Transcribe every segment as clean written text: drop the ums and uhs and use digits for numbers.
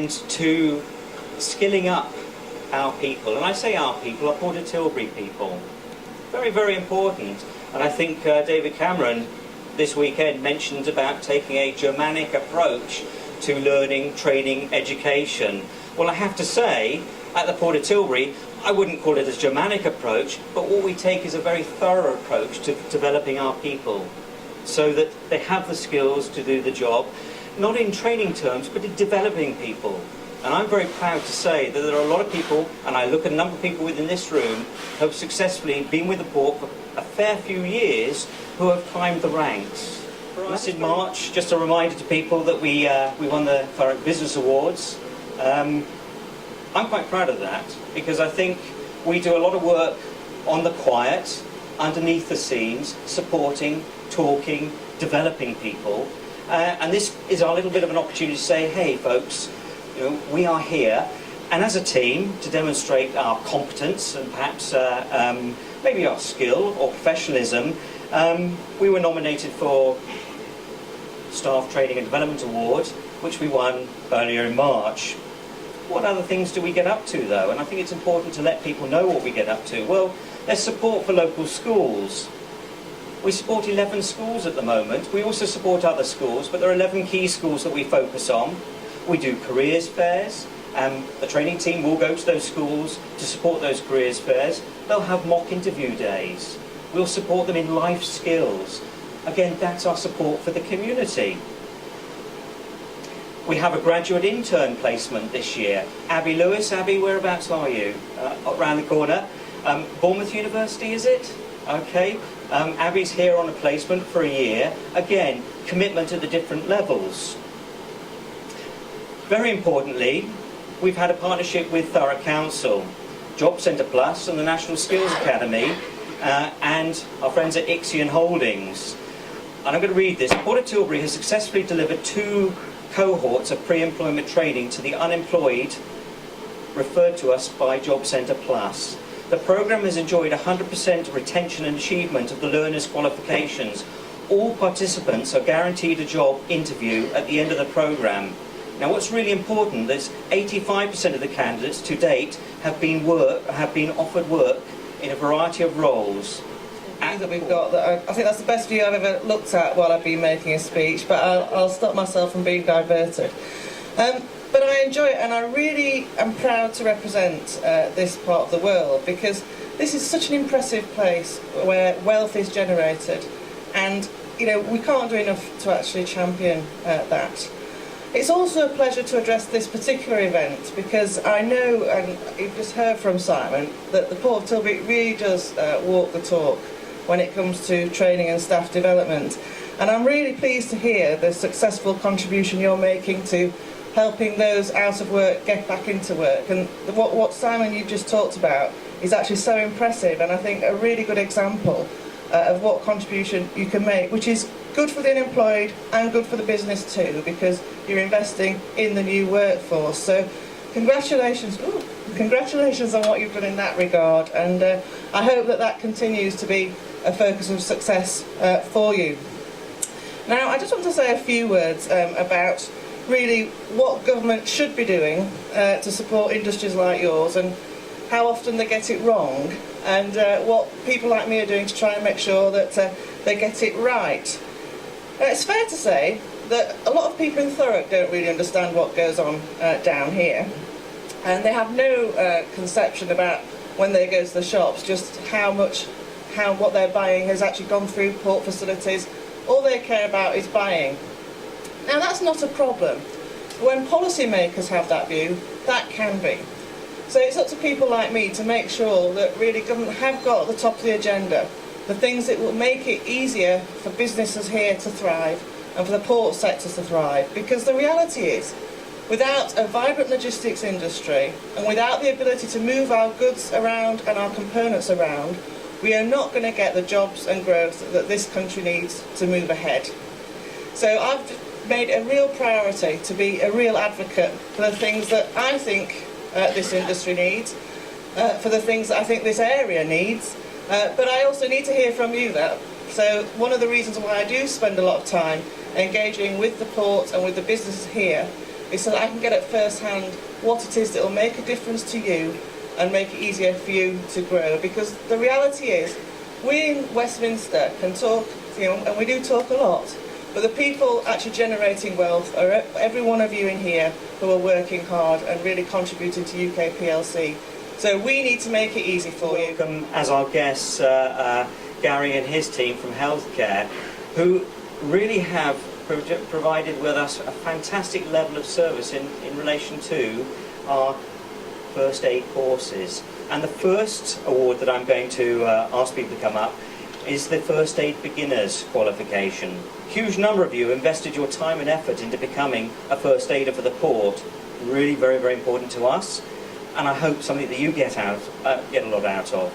and to skilling up our people. And I say our people, our Port of Tilbury people. Very, very important. And I think David Cameron this weekend mentioned about taking a Germanic approach to learning, training, education. Well, I have to say, at the Port of Tilbury, I wouldn't call it a Germanic approach, but what we take is a very thorough approach to developing our people so that they have the skills to do the job, not in training terms, but in developing people. And I'm very proud to say that there are a lot of people, and I look at a number of people within this room, who have successfully been with the port for a fair few years, who have climbed the ranks. For us in March, just a reminder to people that we won the Thurrock Business Awards. I'm quite proud of that, because I think we do a lot of work on the quiet, underneath the scenes, supporting, talking, developing people. And this is our little bit of an opportunity to say, hey folks, we are here, and as a team, to demonstrate our competence and perhaps maybe our skill or professionalism, we were nominated for Staff Training and Development Award, which we won earlier in March. What other things do we get up to though? And I think it's important to let people know what we get up to. Well, there's support for local schools. We support 11 schools at the moment. We also support other schools, but there are 11 key schools that we focus on. We do careers fairs, and the training team will go to those schools to support those careers fairs. They'll have mock interview days. We'll support them in life skills. Again, that's our support for the community. We have a graduate intern placement this year. Abby Lewis, Abby, whereabouts are you? Around the corner. Bournemouth University, is it? Okay. Abby's here on a placement for a year. Again, commitment at the different levels. Very importantly, we've had a partnership with Thurrock Council, Job Centre Plus and the National Skills Academy, and our friends at Ixion Holdings. And I'm going to read this. Port of Tilbury has successfully delivered 2 cohorts of pre-employment training to the unemployed, referred to us by Job Centre Plus. The programme has enjoyed 100% retention and achievement of the learners' qualifications. All participants are guaranteed a job interview at the end of the programme. Now what's really important is 85% of the candidates to date have been offered work in a variety of roles. That we've got, I think that's the best view I've ever looked at while I've been making a speech, but I'll stop myself from being diverted. But I enjoy it, and I really am proud to represent this part of the world, because this is such an impressive place where wealth is generated, and we can't do enough to actually champion that. It's also a pleasure to address this particular event, because I know, and you've just heard from Simon, that the Port of Tilbury really does walk the talk when it comes to training and staff development. And I'm really pleased to hear the successful contribution you're making to helping those out of work get back into work. And what Simon, you've just talked about is actually so impressive, and I think a really good example of what contribution you can make, which is good for the unemployed and good for the business too, because you're investing in the new workforce. So congratulations. Congratulations on what you've done in that regard, and I hope that continues to be a focus of success for you. Now, I just want to say a few words about really what government should be doing to support industries like yours, and how often they get it wrong, and what people like me are doing to try and make sure that they get it right. It's fair to say that a lot of people in Thurrock don't really understand what goes on down here, and they have no conception about, when they go to the shops, just how what they're buying has actually gone through port facilities. All they care about is buying. Now that's not a problem. When policymakers have that view, that can be. So it's up to people like me to make sure that really government have got at the top of the agenda the things that will make it easier for businesses here to thrive and for the port sector to thrive. Because the reality is, without a vibrant logistics industry and without the ability to move our goods around and our components around, we are not going to get the jobs and growth that this country needs to move ahead. So I've made a real priority to be a real advocate for the things that I think this industry needs, for the things that I think this area needs, but I also need to hear from you that. So one of the reasons why I do spend a lot of time engaging with the port and with the businesses here is so that I can get at first hand what it is that will make a difference to you and make it easier for you to grow. Because the reality is, we in Westminster can talk, and we do talk a lot, but the people actually generating wealth are every one of you in here who are working hard and really contributing to UK PLC. So we need to make it easy for you. Welcome as our guests Gary and his team from healthcare, who really have provided with us a fantastic level of service in relation to our first aid courses. And the first award that I'm going to ask people to come up is the First Aid Beginners qualification. Huge number of you invested your time and effort into becoming a first aider for the port. Really very, very important to us, and I hope something that you get a lot out of.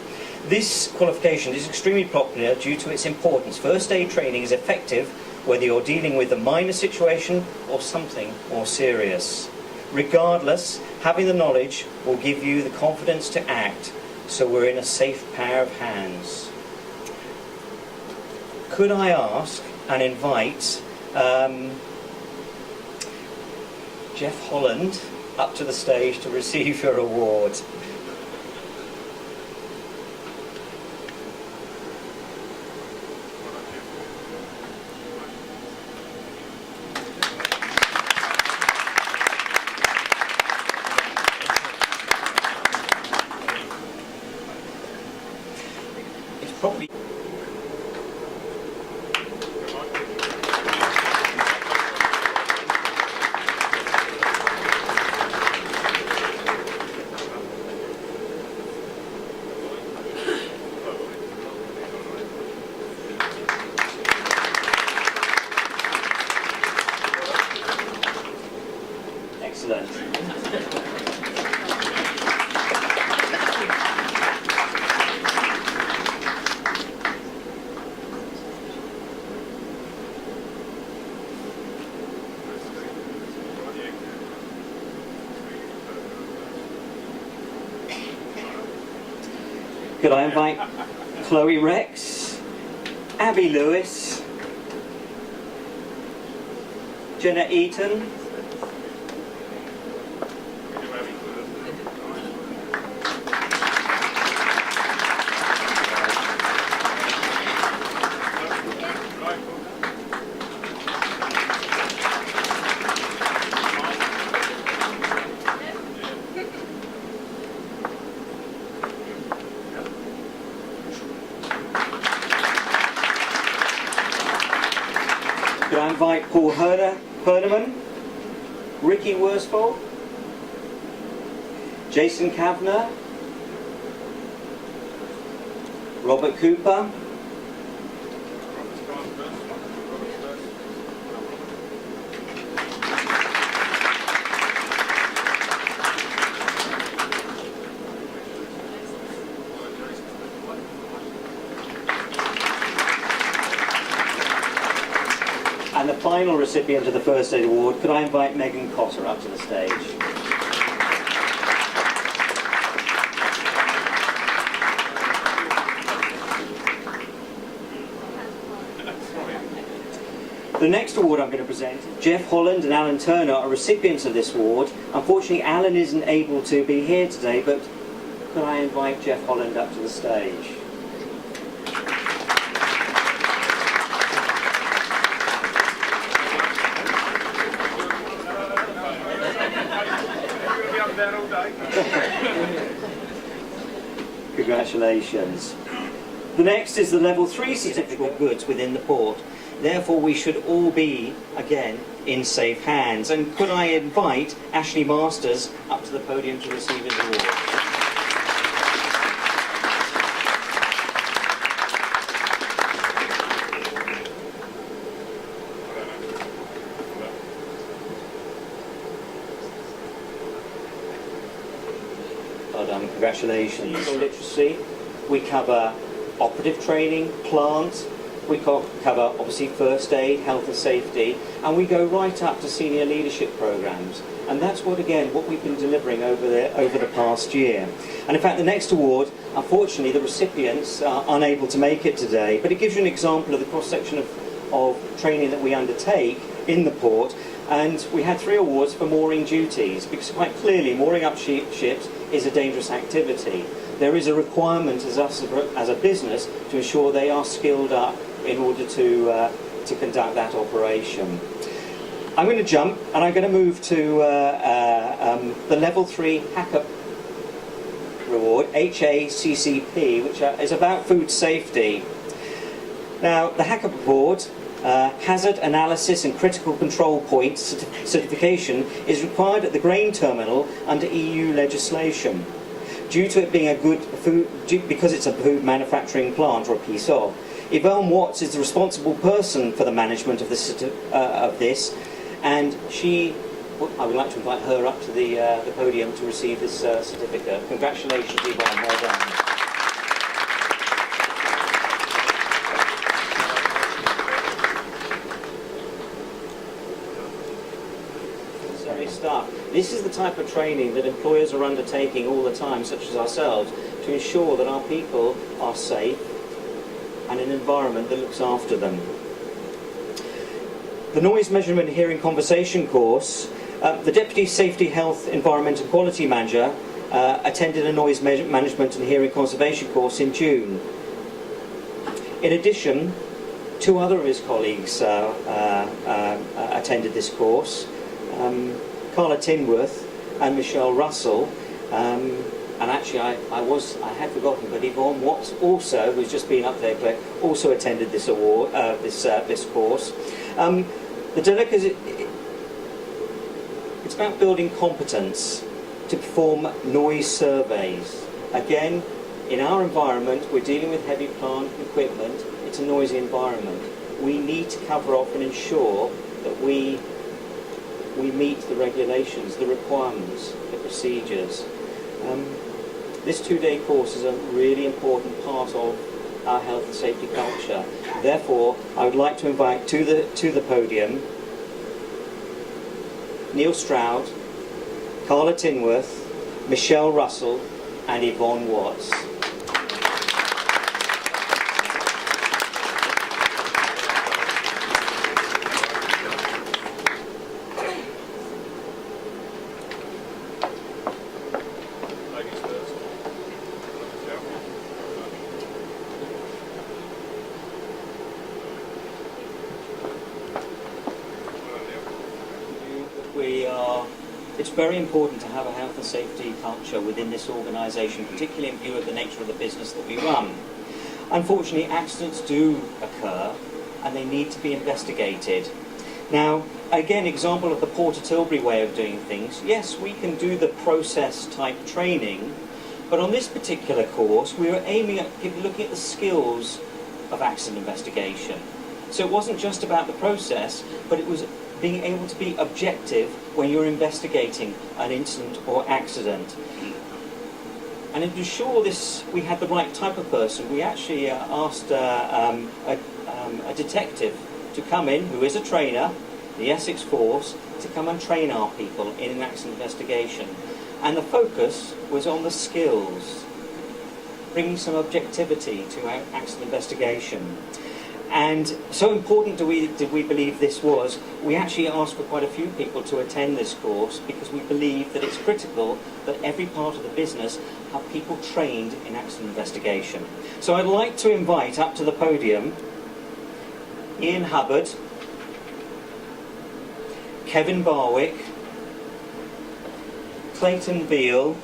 This qualification is extremely popular due to its importance. First aid training is effective whether you're dealing with a minor situation or something more serious. Regardless, having the knowledge will give you the confidence to act, so we're in a safe pair of hands. Could I ask and invite Jeff Holland up to the stage to receive your award? It's probably excellent. Could I invite Chloe Rex, Abby Lewis, Jenna Eaton, could I invite Paul Herneman, Ricky Worsfold, Jason Kavanagh, Robert Cooper, and the final recipient of the First Aid Award, could I invite Megan Cotter up to the stage? The next award I'm going to present, Jeff Holland and Alan Turner are recipients of this award. Unfortunately, Alan isn't able to be here today, but could I invite Jeff Holland up to the stage? Congratulations. The next is the Level 3 certificate of goods within the port. Therefore, we should all be, again, in safe hands. And could I invite Ashley Masters up to the podium to receive his award? Well done, congratulations. Literacy, we cover operative training, plant, we cover obviously first aid, health and safety, and we go right up to senior leadership programs. And that's what we've been delivering over the past year. And in fact, the next award, unfortunately, the recipients are unable to make it today, but it gives you an example of the cross-section of training that we undertake in the port. And we had 3 awards for mooring duties, because quite clearly mooring up ships is a dangerous activity. There is a requirement as a business to ensure they are skilled up in order to conduct that operation. I'm going to jump and I'm going to move to the Level 3 Hacker Reward, HACCP, which is about food safety. Now, the Hacker Reward, Hazard Analysis and Critical Control Points certification is required at the grain terminal under EU legislation. Due to it being a good food, because it's a food manufacturing plant or a piece of. Yvonne Watts is the responsible person for the management of this, and I would like to invite her up to the podium to receive this certificate. Congratulations, Yvonne, well done. This is the type of training that employers are undertaking all the time, such as ourselves, to ensure that our people are safe and an environment that looks after them. The Noise Measurement and Hearing Conversation course, the Deputy Safety, Health, Environment and Quality Manager attended a Noise Management and Hearing Conservation course in June. In addition, 2 other of his colleagues attended this course. Carla Tinworth and Michelle Russell, and actually I had forgotten, but Yvonne Watts also, who's just been up there, Claire, also attended this award, this course. The delicacy, it's about building competence to perform noise surveys. Again, in our environment, we're dealing with heavy plant equipment. It's a noisy environment. We need to cover off and ensure that we meet the regulations, the requirements, the procedures. This 2-day course is a really important part of our health and safety culture. Therefore, I would like to invite to the podium Neil Stroud, Carla Tinworth, Michelle Russell and Yvonne Watts. It's very important to have a health and safety culture within this organisation, particularly in view of the nature of the business that we run. Unfortunately, accidents do occur and they need to be investigated. Now, again, example of the Port of Tilbury way of doing things. Yes, we can do the process type training, but on this particular course we were aiming at looking at the skills of accident investigation. So it wasn't just about the process, but it was being able to be objective when you're investigating an incident or accident. And to ensure we had the right type of person, we actually asked a detective to come in, who is a trainer, the Essex Force, to come and train our people in an accident investigation. And the focus was on the skills, bringing some objectivity to accident investigation. And so important did we believe this was, we actually asked for quite a few people to attend this course because we believe that it's critical that every part of the business have people trained in accident investigation. So I'd like to invite up to the podium Ian Hubbard, Kevin Barwick, Clayton Beale,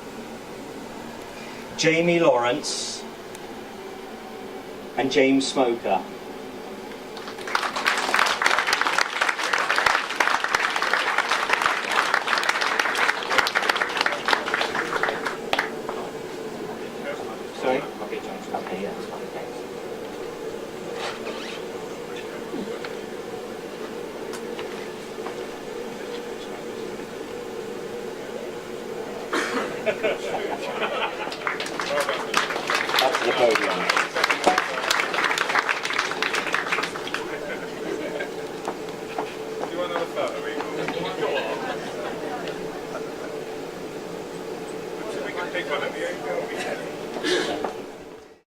Jamie Lawrence and James Smoker. Sorry? Okay, James. Okay, yeah, that's fine, thanks. Up to the podium.